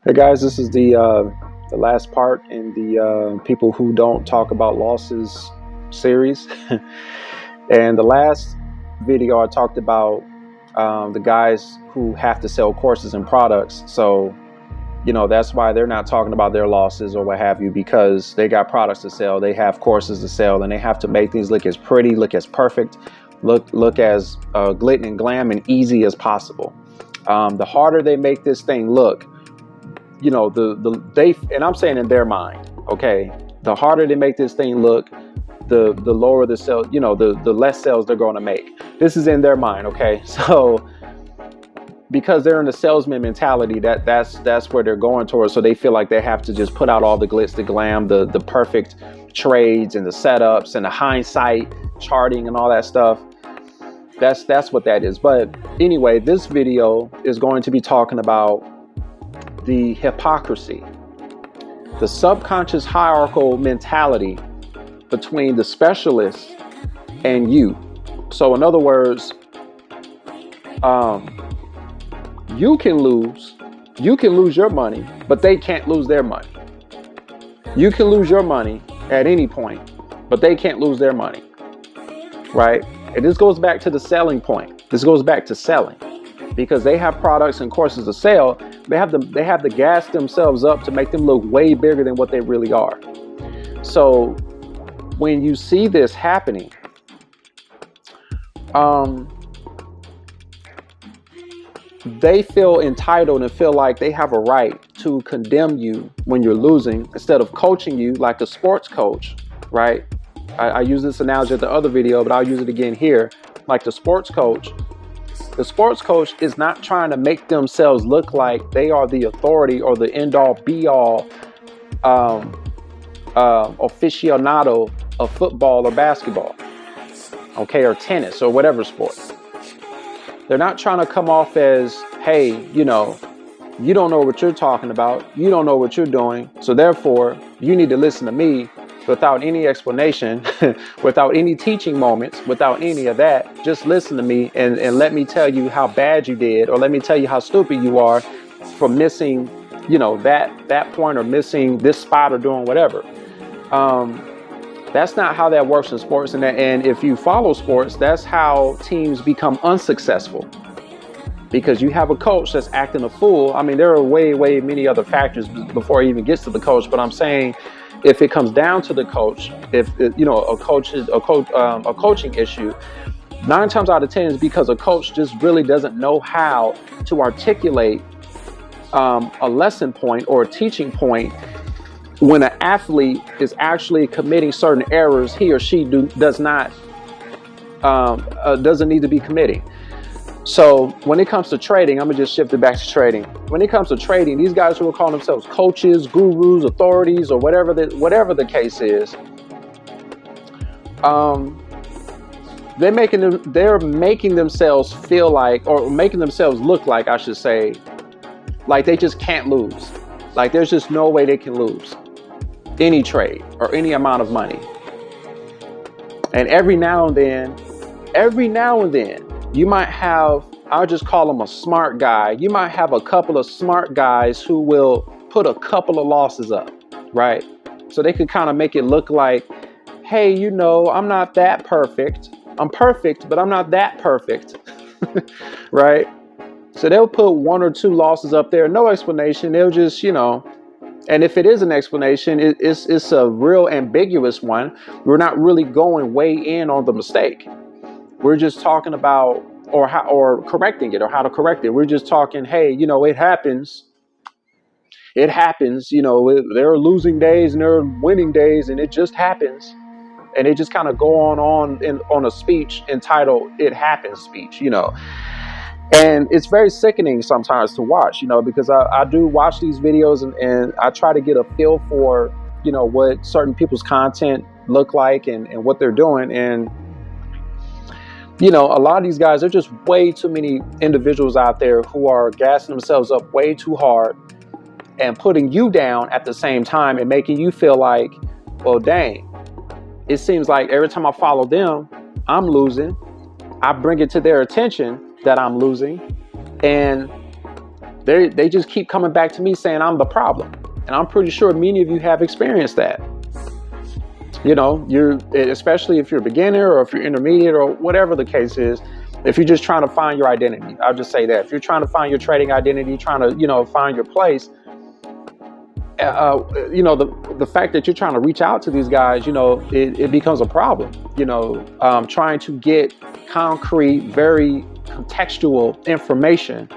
Hey guys, this is the last part in the people who don't talk about losses series. And the last video I talked about the guys who have to sell courses and products. So that's why they're not talking about their losses or what have you, because they got products to sell, they have courses to sell, and they have to make things look as pretty, look as perfect, look as glitz and glam and easy as possible. The harder they make this thing look, they, and I'm saying in their mind, okay, the harder they make this thing look, the lower the sales, the less sales they're going to make. This is in their mind, okay? So because they're in the salesman mentality, that's where they're going towards. So they feel like they have to just put out all the glitz, the glam, the perfect trades and the setups and the hindsight charting and all that stuff. That's what that is. But anyway, this video is going to be talking about the hypocrisy, the subconscious hierarchical mentality between the specialist and you. So in other words, you can lose your money, but they can't lose their money. You can lose your money at any point, but they can't lose their money, right? And this goes back to the selling point. This goes back to selling, because they have products and courses to sell. They have to gas themselves up to make them look way bigger than what they really are. So when you see this happening, they feel entitled and feel like they have a right to condemn you when you're losing, instead of coaching you like a sports coach, right? I use this analogy at the other video, but I'll use it again here. Like the sports coach is not trying to make themselves look like they are the authority or the end-all be-all aficionado of football or basketball, okay, or tennis or whatever sport. They're not trying to come off as, hey, you don't know what you're talking about, you don't know what you're doing, so therefore you need to listen to me, without any explanation, without any teaching moments, without any of that. Just listen to me and let me tell you how bad you did, or let me tell you how stupid you are for missing, that point, or missing this spot, or doing whatever. That's not how that works in sports. And if you follow sports, that's how teams become unsuccessful, because you have a coach that's acting a fool. I mean, there are way many other factors before it even gets to the coach, but I'm saying, if it comes down to the coach, if a coaching issue, 9 times out of 10 is because a coach just really doesn't know how to articulate a lesson point or a teaching point when an athlete is actually committing certain errors he or she doesn't need to be committing. So when it comes to trading, I'm gonna just shift it back to trading. When it comes to trading, these guys who are calling themselves coaches, gurus, authorities, or whatever the case is, they're making themselves feel like, or making themselves look like, I should say, like they just can't lose. Like there's just no way they can lose any trade or any amount of money. And every now and then, you might have, I'll just call them a smart guy. You might have a couple of smart guys who will put a couple of losses up, right? So they could kind of make it look like, hey, I'm not that perfect. I'm perfect, but I'm not that perfect, right? So they'll put 1 or 2 losses up there, no explanation. They'll just, and if it is an explanation, it's a real ambiguous one. We're not really going way in on the mistake. We're just talking about or correcting it, or how to correct it. We're just talking, hey, it happens. It happens. There are losing days and there are winning days, and it just happens. And they just kind of go on a speech entitled "It Happens" speech, And it's very sickening sometimes to watch, because I do watch these videos and I try to get a feel for, what certain people's content look like and what they're doing. And a lot of these guys, there are just way too many individuals out there who are gassing themselves up way too hard and putting you down at the same time, and making you feel like, well, dang, it seems like every time I follow them, I'm losing. I bring it to their attention that I'm losing. And They just keep coming back to me saying I'm the problem. And I'm pretty sure many of you have experienced that. You know, especially if you're a beginner or if you're intermediate or whatever the case is, if you're just trying to find your identity, I'll just say that. If you're trying to find your trading identity, trying to, you know, find your place, you know, the fact that you're trying to reach out to these guys, you know, it becomes a problem. You know, trying to get concrete, very contextual information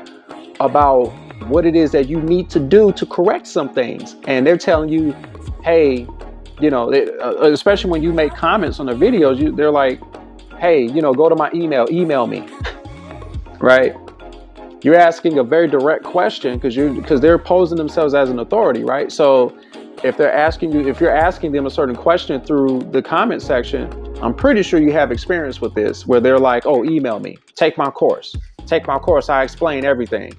about what it is that you need to do to correct some things. And they're telling you, hey, you know, especially when you make comments on the videos, they're like, hey, you know, go to my email me, right? You're asking a very direct question because they're posing themselves as an authority, right? So if you're asking them a certain question through the comment section, I'm pretty sure you have experience with this, where they're like, oh, email me, take my course, I explain everything.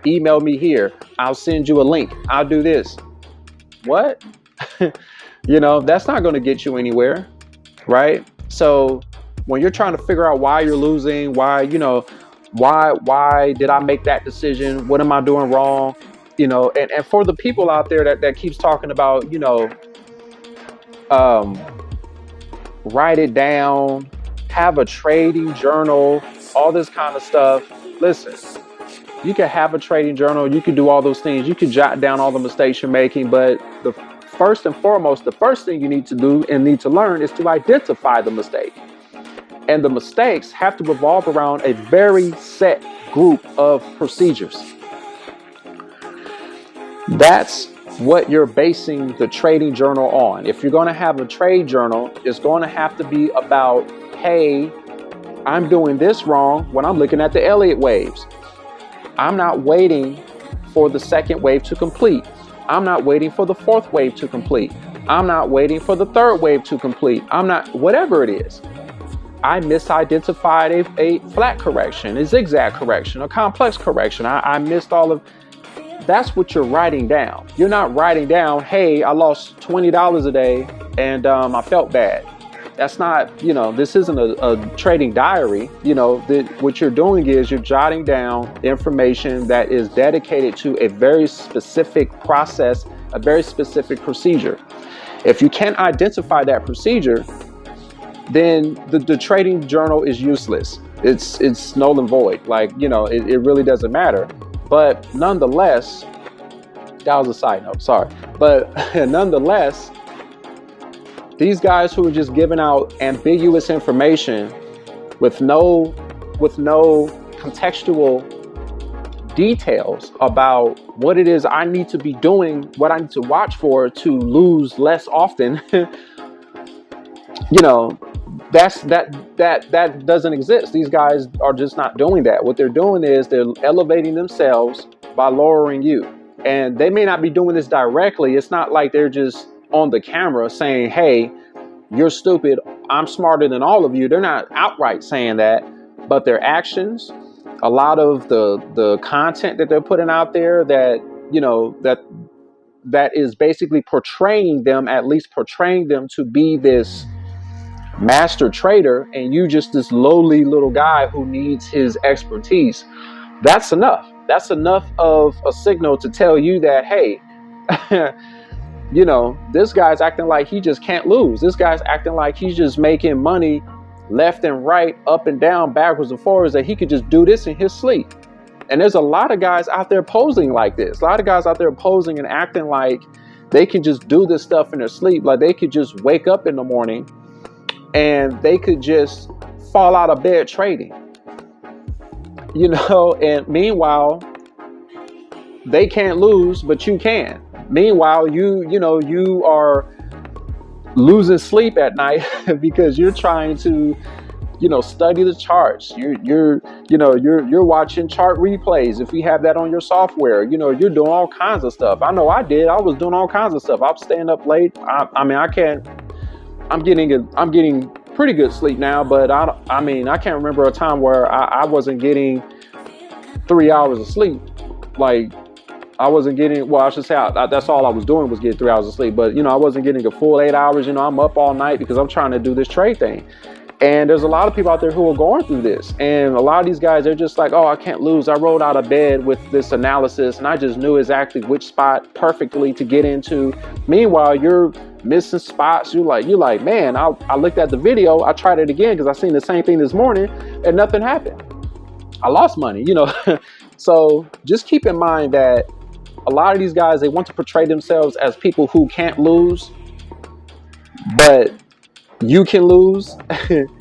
Email me here, I'll send you a link, I'll do this. What? You know, that's not going to get you anywhere, right? So when you're trying to figure out why you're losing, why, you know, why did I make that decision? What am I doing wrong? You know, and for the people out there that keeps talking about, you know, write it down, have a trading journal, all this kind of stuff. Listen, you can have a trading journal, you can do all those things, you can jot down all the mistakes you're making, but first and foremost, the first thing you need to do and need to learn is to identify the mistake. And the mistakes have to revolve around a very set group of procedures. That's what you're basing the trading journal on. If you're going to have a trade journal, it's going to have to be about, hey, I'm doing this wrong when I'm looking at the Elliott waves. I'm not waiting for the second wave to complete. I'm not waiting for the fourth wave to complete. I'm not waiting for the third wave to complete. I'm not, whatever it is. I misidentified a flat correction, a zigzag correction, a complex correction. I missed all of, that's what you're writing down. You're not writing down, hey, I lost $20 a day and I felt bad. That's not, you know, this isn't a trading diary. You know, what you're doing is you're jotting down information that is dedicated to a very specific process, a very specific procedure. If you can't identify that procedure, then the trading journal is useless. It's null and void. Like, you know, it really doesn't matter. But nonetheless, that was a side note, sorry. But nonetheless, these guys who are just giving out ambiguous information with no contextual details about what it is I need to be doing, what I need to watch for to lose less often, you know, that doesn't exist. These guys are just not doing that. What they're doing is they're elevating themselves by lowering you. And they may not be doing this directly. It's not like they're just on the camera saying, hey, you're stupid, I'm smarter than all of you. They're not outright saying that, but their actions, a lot of the content that they're putting out there that, you know, that is basically portraying them to be this master trader, and you just this lowly little guy who needs his expertise. That's enough. That's enough of a signal to tell you that, hey, you know, this guy's acting like he just can't lose. This guy's acting like he's just making money left and right, up and down, backwards and forwards, that he could just do this in his sleep. And there's a lot of guys out there posing like this. A lot of guys out there posing and acting like they can just do this stuff in their sleep. Like they could just wake up in the morning and they could just fall out of bed trading, you know, and meanwhile, they can't lose, but you can. Meanwhile, you are losing sleep at night because you're trying to, you know, study the charts. You're watching chart replays. If you have that on your software, you know, you're doing all kinds of stuff. I know I did. I was doing all kinds of stuff. I'm staying up late. I'm getting pretty good sleep now, but I can't remember a time where I wasn't getting 3 hours of sleep. Like, I wasn't getting, well, I should say that's all I was doing was get 3 hours of sleep. But, you know, I wasn't getting a full 8 hours. You know, I'm up all night because I'm trying to do this trade thing. And there's a lot of people out there who are going through this. And a lot of these guys, they're just like, oh, I can't lose. I rolled out of bed with this analysis and I just knew exactly which spot perfectly to get into. Meanwhile, you're missing spots. You're like, man, I looked at the video. I tried it again because I seen the same thing this morning and nothing happened. I lost money, you know. So just keep in mind that a lot of these guys, they want to portray themselves as people who can't lose, but you can lose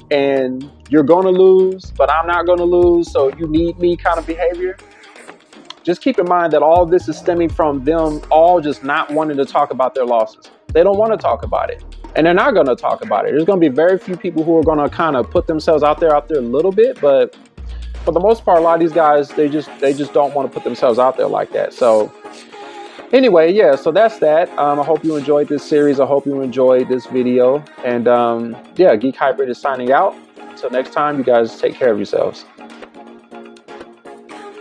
and you're going to lose, but I'm not going to lose. So you need me kind of behavior. Just keep in mind that all this is stemming from them all just not wanting to talk about their losses. They don't want to talk about it, and they're not going to talk about it. There's going to be very few people who are going to kind of put themselves out there a little bit, but for the most part, a lot of these guys, they just don't want to put themselves out there like that. So anyway, yeah, so that's that. I hope you enjoyed this series. I hope you enjoyed this video. And yeah, Geek Hybrid is signing out. Until next time, you guys take care of yourselves.